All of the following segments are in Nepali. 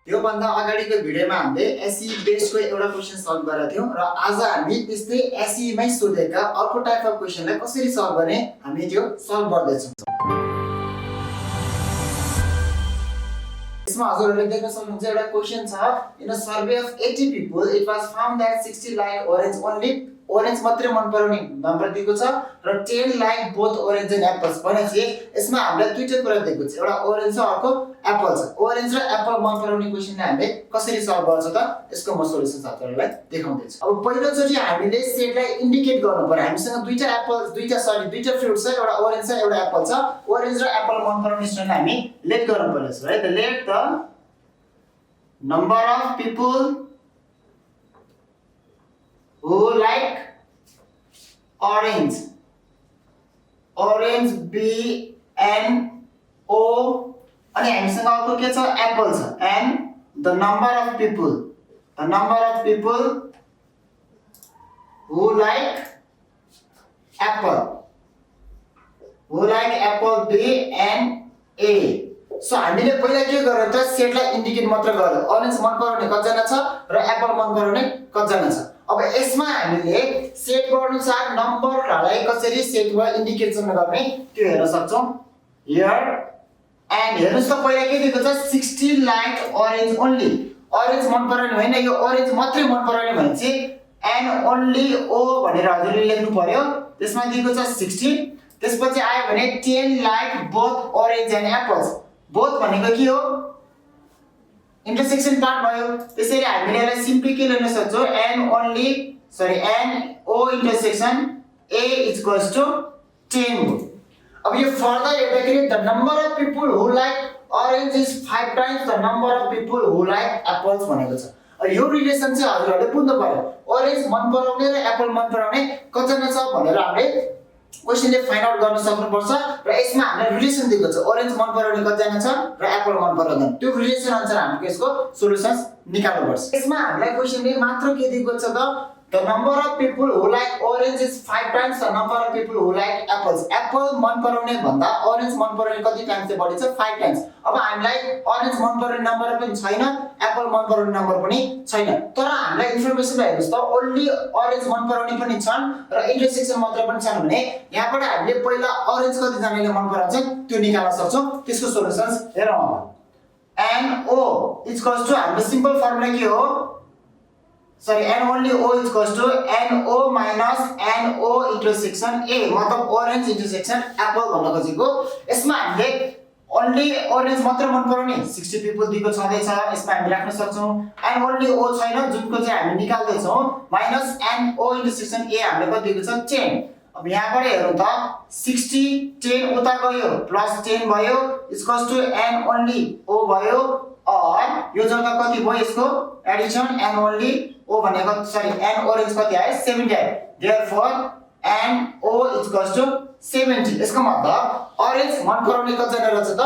त्यो भन्दा अगाडिको भिडियोमा हामीले एसई बेस्डको एउटा क्वेशन सल्भ गरेका थियौं र आज हामी त्यस्तै एसई मै सोधेका अर्को टाइप अफ क्वेशनलाई कसरी सल्भ गर्ने हामी त्यो सल्भ गर्दै छौं। यसमा हजुरहरुले देख्न सक्नुहुन्छ एउटा क्वेशन छ in a survey of 80 people it was found that 60 like orange only orange मात्रै मन पराउने नम्बर दिएको छ र 10 like both orange and apples भनेपछि यसमा हामीले दुईटा कुरा दिएको छ एउटा orange र अर्को एप्पल छ। orange र एप्पल मन पराउने क्वेशनलाई हामीले कसरी सल्भ गर्छ त यसको म सोलुसन हजुरहरुलाई देखाउँदै छु। अब पहिलो चोटी हामीले सेटलाई इन्डिकेट गर्नु पर्यो। हामीसँग दुईटा एप्पल दुईटा फ्रुट छ एउटा orange छ एउटा एप्पल छ। orange र एप्पल मन पराउने स्टुडेन्टलाई हामी लेट गर्नु पर्छ right let the number of people who like orange B N O अनि हामीसँग अर्को के छ एप्पल छ and the number of people who like apple B N A so हामीले पहिला के गर्यो त सेटलाई इन्डिकेट मात्र गर्यो। ऑरेन्ज मन पराउने कतिजना छ र एप्पल मन पराउने कतिजना छ। अब यसमा हामीले सेटको अनुसार नम्बरहरुलाई कसरी सेटमा इन्डिकेसन गर्ने त्यो हेर्न सक्छौं। हियर एन्ड हेर्नुस् त पहिला के दिएको छ 60 लाइक ऑरेन्ज ओन्ली ऑरेन्ज मन पराउने हैन यो ऑरेन्ज मात्रै मन पराउने भनेपछि एन्ड ओन्ली ओ भनेर हजुरले लेख्नु पर्यो। त्यसमा दिएको छ 60 त्यसपछि आयो भने 10 like both orange and apples both भनेको के हो इन्टरसेक्सन पार्ट भयो। त्यसैले हामीले यसलाई सिम्पली के लेख्न सक्छौं N O intersection A equals to 10 हो। अब यो फर्दर हेर्दाखेरि the number of people who like orange is 5 times the number of people who like apples भनेको छ। यो रिलेसन चाहिँ हजुरहरुले बुझ्नु पर्यो। ऑरेन्ज मन पराउने र एप्पल मन पराउने कतिजना छ भनेर हामीले क्वेशनले फाइन्ड आउट गर्न सक्नुपर्छ र यसमा हामीले रिलेसन दिएको छ ऑरेन्ज मन पराउने कतिजना छ र एप्पल मन पराउँदैन त्यो रिलेसन अनुसार हामीले यसको सोलुसन्स निकाल्नु पर्छ। यसमा हामीलाई क्वेशनले मात्र के दिएको छ त the number of people who like orange is 5 times the number of people who like apples Apple मन पराउने भन्दा ऑरेन्ज मन पराउने कति टाइम्स चाहिँ बढी छ 5 टाइम्स। अब हामीलाई ऑरेन्ज मन पराउने नम्बर पनि छैन एप्पल मन पराउने नम्बर पनि छैन तर हामीलाई इन्फर्मेसन हेर्नुस् त ओन्ली ऑरेन्ज मन पराउने पनि छन् र इन्टरसेक्सन मात्र पनि छन् भने यहाँबाट हामीले पहिला ऑरेन्ज कति जनाले मन पराउँछ त्यो निकाल्न सक्छौं। त्यसको सोलुसन्स हेरौँ अब एन ओ इक्वल्स टु हाम्रो सिम्पल फर्मुला के हो n only O is equals to NO minus NO intersection A मतलब orange intersection apple भन्न खोजेको। यसमा हामीले only orange मात्र मन पराउने 60 people दिएको छँदै छ यसमा हामी राख्न सक्छौं and only O छैन जुनको चाहिँ हामी निकाल्दै छौं minus NO intersection A हामीले कति दिएको छ 10। अब यहाँबाट हेरौँ त 60 10 उता गयो प्लस 10 भयो equals to n only O भयो और यो जग्गा कति भयो यसको एडिसन n only O भनेको सरी n orange कति आयो 70 आयो therefore n O equals to 70। यसको मतलब ऑरेन्ज मन पराउने कतिजना रहेछ त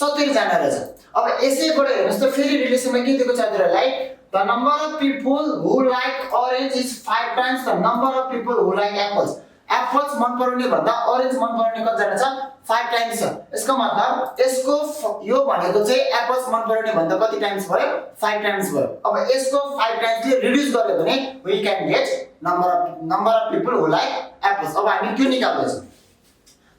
70 जना रहेछ। अब यसैबाट हेर्नुस् त फेरि रिलेसनमा के दिएको छ हजुरहरुलाई the number of people who like orange is 5 times the number of people who like apples apples मन पराउने भन्दा ऑरेन्ज मन पराउने कतिजना छ 5 टाइम्स छ। यसको मतलब यसको यो भनेको चाहिँ एप्पल्स मन पराउने भन्दा कति टाइम्स भयो 5 टाइम्स भयो। अब यसको 5 टाइम्स ले रिड्युस गर्यो भने we can get number of people who like apples. अब हामी त्यो निकाल्दै छौं।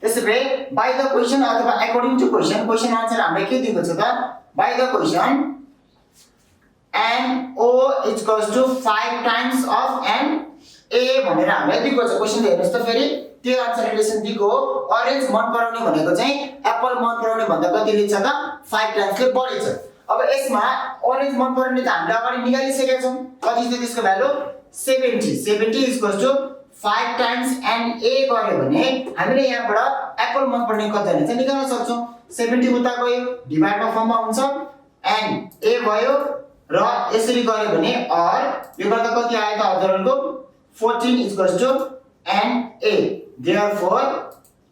त्यसैले बाइ द क्वेशन अथवा अकॉर्डिङ टु क्वेशन आन्सर हामीले के दिएको छ त by the question n o equals to 5 times of n A भनेर हामीलाई दिएको छ। क्वेशन हेर्नुस् त फेरि त्यो आन्सर रिलेसन दिएको हो ऑरेन्ज मन पराउने भनेको चाहिँ एप्पल मन पराउने भन्दा कति लिन्छ त 5 टाइम्स ले बढी छ। अब यसमा ऑरेन्ज मन पराउने त हामीले अगाडि निकालिसकेका छौं कति छ त्यसको value 70 equals to 5 times n A गर्यो भने हामीले यहाँबाट एप्पल मन पराउने कति हुन्छ निकाल्न सक्छौं। 70 उता गयो डिभाइडमा फर्ममा हुन्छ n A भयो र यसरी गर्यो भने और यो गर्दा कति आयो त हजुरहरुको 14 equals to NA therefore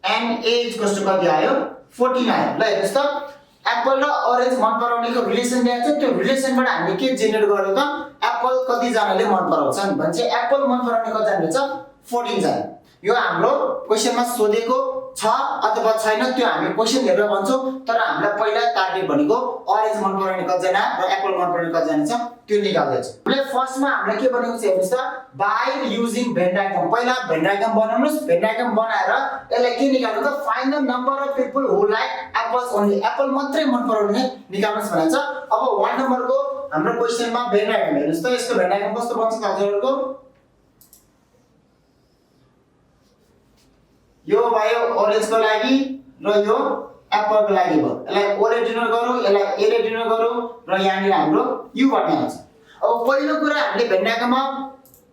NA equals to कति आयो 14 आयो। ल हेर्नुस् त एप्पल र ऑरेन्ज मन पराउनेको रिलेसन दिएको छ त्यो रिलेसनबाट हामीले के जेनेरेट गर्यो त एप्पल कति जनाले मन पराउँछन् भन्छ एप्पल मन पराउने कति जना छ 14 जना। यो हाम्रो क्वेशनमा सोधेको छ अथवा छैन त्यो हामी क्वेशन हेरेर भन्छौँ, तर हामीलाई पहिला टार्गेट भनेको अरेन्ज मन पराउने कतिजना र एप्पल मन पराउने कतिजना छ त्यो निकाल्दै छ। हामीले फर्स्टमा हामीले के भनेको छ हेर्नुस् त, बाइ युजिङ भेन डायग्राम। पहिला भेन डायग्राम बनाउनुस्, भेन डायग्राम बनाएर यसलाई के निकाल्नु त, find the number of people who like apples only, Apple मात्रै मन पराउने निकाल्नुस् भनेको छ। अब 1 नम्बरको हाम्रो क्वेशनमा भेन डायग्राम हेर्नुस् त, यसको भेन डायग्राम कस्तो बन्छ त हजुरहरुको, यो भयो ओरेन्जको लागि र यो एप्पलको लागि भयो। यसलाई ओ ले डिनोट गरौँ, यसलाई ए ले डिनोट गरौँ र यहाँनिर हाम्रो यु भन्ने आउँछ। अब पहिलो कुरा हामीले भेन डायग्राममा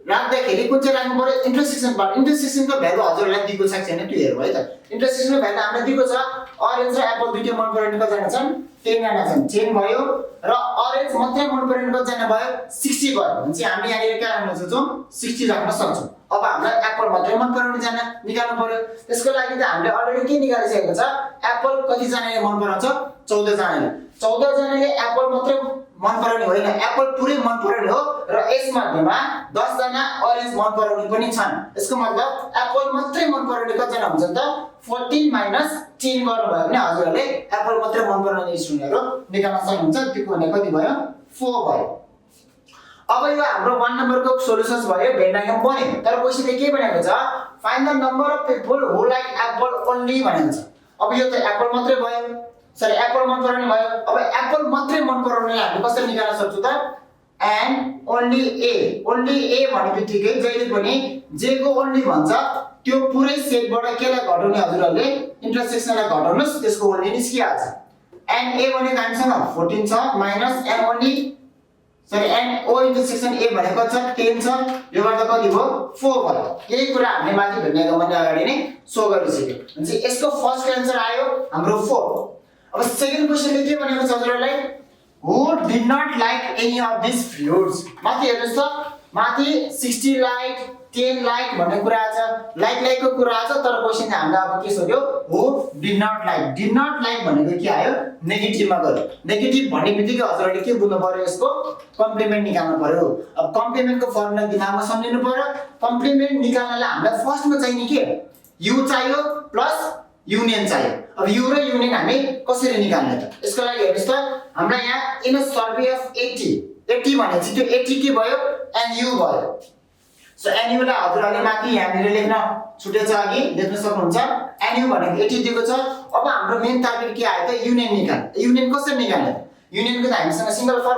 राख्दाखेरि कुन चाहिँ राख्नु पर्यो, इन्टरसेक्सन पार्ट। इन्टरसेक्सनको भ्यालु हजुरलाई दिएको छ छैन त्यो हेरौँ है त। इन्टरसेक्सनको भ्यालु हामीले दिएको छ, अरेन्ज र एप्पल दुईटै मन पराउने कतिजना छन्, 10 जना छन्, 10 भयो र अरेन्ज मात्रै मन पराउने कतिजना भयो, 60 भयो। भने चाहिँ हामीले यहाँनिर के राख्न सक्छौँ, 60 राख्न सक्छौँ। अब हामीलाई एप्पल मात्रै मन पराउने जना निकाल्नु पर्यो। त्यसको लागि त हामीले अलरेडी के निकालिसकेको छ, एप्पल कति जनाले मन पराउँछ, 14 जनाले। 14 जनाले एप्पल मात्रै मन पराउने होइन, एप्पल पुरै मन पराउने हो र यसमध्येमा 10 जना अरेन्ज मन पराउने पनि छन्। यसको मतलब एप्पल मात्रै मन पराउने कतिजना हुन्छ त, 14 माइनस 10 गर्नुभयो भने हजुरहरूले एप्पल मात्रै मन पराउने स्टुडेन्टहरु निकाल्न सक्नुहुन्छ। त्यो भने कति भयो, 4 भयो। अब यो हाम्रो 1 नम्बरको सोलुसन्स भयो, भेन डायग्राम बन्यो। तर क्वेशनले के भनेको छ, find the number of people who like Apple only भनेको छ। अब यो त एप्पल मात्रै भयो, सरी एप्पल मन पराउने भयो। अब एप्पल मात्रै मन पराउने हामी कसरी निकाल्न सक्छौँ त, एन्ड ओन्ली ए। ओन्ली ए भनेबित्तिकै जहिले पनि जे को ओन्ली भन्छ त्यो पुरै सेटबाट केलाई घटाउने हजुरहरूले, इन्टरसेक्सनलाई घटाउनुस्, त्यसको ओन्ली निस्किहाल्छ। एन्ड ए भनेको हामीसँग 14 छ माइनस एन्ड ओन्ली सरी एन्ड ओ इन्टरसेक्सन ए भनेको छ 10 छ, यो गर्दा कति भयो, 4 भयो। यही कुरा हामीले माथि भेन डायग्राममा अगाडि नै सो गरिसक्यो। भने यसको फर्स्ट आन्सर आयो हाम्रो 4। अब सेकेन्ड क्वेशनले के भनेको छ हजुरहरूलाई, who did not like any of this fruits. माथि हेर्नुस् त, माथि 60 लाइक 10 लाइक भन्ने कुरा छ, लाइकको कुरा छ। तर क्वेशनले हामीलाई अब के सोध्यो, who did not like. Did not like भनेको के आयो, नेगेटिभमा गयो। नेगेटिभ भन्ने बित्तिकै हजुरहरूले के बुझ्नु पर्यो, यसको कम्प्लिमेन्ट निकाल्नु पर्यो। अब कम्प्लिमेन्टको फर्मुला दिमागमा सम्झिनु पर्यो। कम्प्लिमेन्ट निकाल्नलाई हामीलाई फर्स्टमा चाहिने के, यु चाहियो प्लस युनियन चाहियो। अब यु र युनियन हामी कसरी निकाल्ने त, यसको लागि हेर्नुस् त, हामीलाई यहाँ इन अ सर्वे अफ 80 भनेपछि त्यो 80 के भयो, एन यु भयो। सो एन यु लाई हजुरहरूले माथि यहाँनिर लेख्न छुटेछ, अघि लेख्न सक्नुहुन्छ। एन यु भनेको 80 दिएको छ। अब हाम्रो मेन टार्गेट के आयो त, युनियन निकाल्ने। युनियन कसरी निकाल्ने, युनियनको त हामीसँग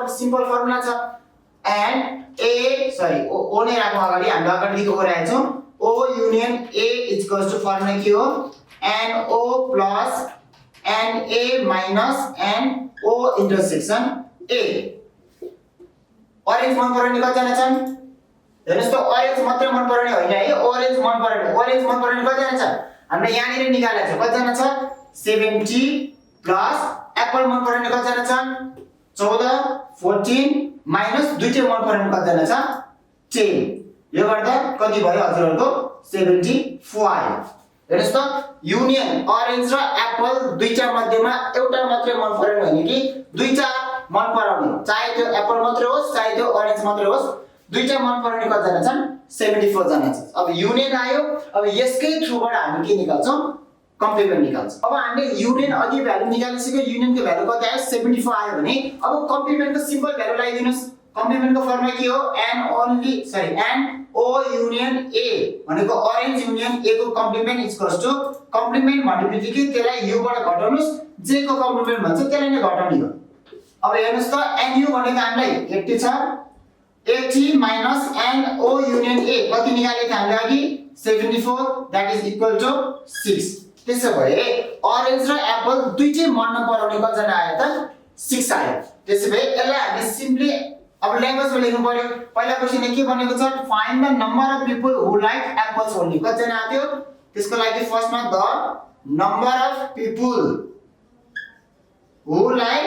सिम्पल फर्मुला छ, एन ए सरी ओ नै राख्नु अगाडि, हामीले अगाडि दिएको गरिरहेको छौँ, O union A equals to formula के हो, NO plus NA minus NO intersection A। Orange मन पराउने कतिजना छन्, हेर्नुस् त, ऑरेंज मात्र मन पराउने होइन है, ऑरेंज मन पराउने कतिजना छ, हामीले यहाँनिर निकालेको छ, कतिजना छ, 70 प्लस एप्पल मन पराउने कतिजना छन्, 14 14 माइनस दुईटै मन पराउने कतिजना छ, 10। यो गर्दा कति भयो हजुरहरुको, 75। हेर्नुस् त, युनियन ऑरेंज र एप्पल दुईटा मध्येमा एउटा मात्रै मन पराउने होइन कि दुईटा मन पराउने, चाहे त्यो एप्पल मात्रै होस् चाहे त्यो ऑरेंज मात्रै होस्, दुईटा मन पराउने कतिजना छन्, 74 जना छन्। अब युनियन आयो। अब यसकै थ्रुबाट हामी के निकाल्छौं, कम्प्लिमेन्ट निकाल्छौं। अब हामीले युनियन अघि भ्यालु निकालिसक्यो, युनियनको भ्यालु कति आयो, 74 आयो भने अब कम्प्लिमेन्टको सिम्पल भ्यालु लगाइदिनुस्। कम्प्लिमेन्टको फर्मुला के हो, एन ओ युनियन ए भनेको ऑरेंज युनियन ए को कम्प्लिमेन्ट इक्वल्स टु, कम्प्लिमेन्ट भनेबित्तिकै त्यसलाई यु बाट घटाउनुस्, जे को कम्प्लिमेन्ट भन्छ त्यसलाई नै घटाउने हो। अब हेर्नुस् त, एन यु भनेको हामीलाई 80 छ, 80 माइनस एन ओ युनियन ए कति निकालेको थियो हामीले अघि, 74, दैट इज इक्वल टु 6। त्यसो भए ऑरेंज र एप्पल दुईटै मन नपराउने कतिजना आयो त, 6 आयो। त्यसो भए यसलाई हामी सिम्पली अब ल्याङ्ग्वेजमा लेख्नु पर्यो। पहिला क्वेशनले के भनेको छ, find the number of people who like apples only. कतिजना आयो, त्यसको लागि फर्स्टमा the number of people who like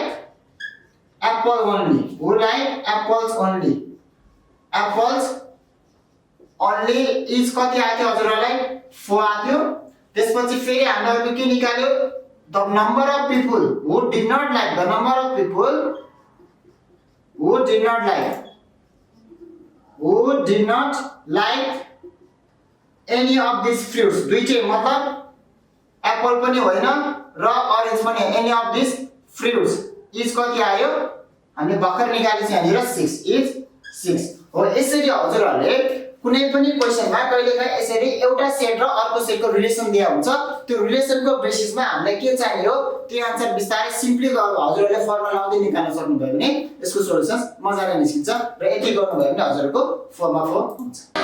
Apple only, who like apples only, apples only is कति आयो हजुरहरुलाई, 4 आयो। त्यसपछि फेरि हामीले के निकाल्यो, the number of people who did not like, the number of people who did not like any of these fruits। दुईटै मतलब एप्पल पनि होइन र अरेन्ज पनि होइन any of this fruits is कति आयो हामीले भर्खर निकालेको छ यहाँनिर 6 इज 6 हो यसरी हजुरहरूले कुनै पनि क्वेशनमा कहिलेकाहीँ यसरी एउटा सेट र अर्को सेटको रिलेसन दिया हुन्छ त्यो रिलेसनको बेसिसमा हामीलाई के चाहियो त्यो आन्सर बिस्तारै सिम्पली हजुरहरूले फर्मुला लाउँदै निकाल्न सक्नुभयो भने यसको सोलुसन मजाले निस्किन्छ र यति गर्नुभयो भने हजुरको 4 मा 4 हुन्छ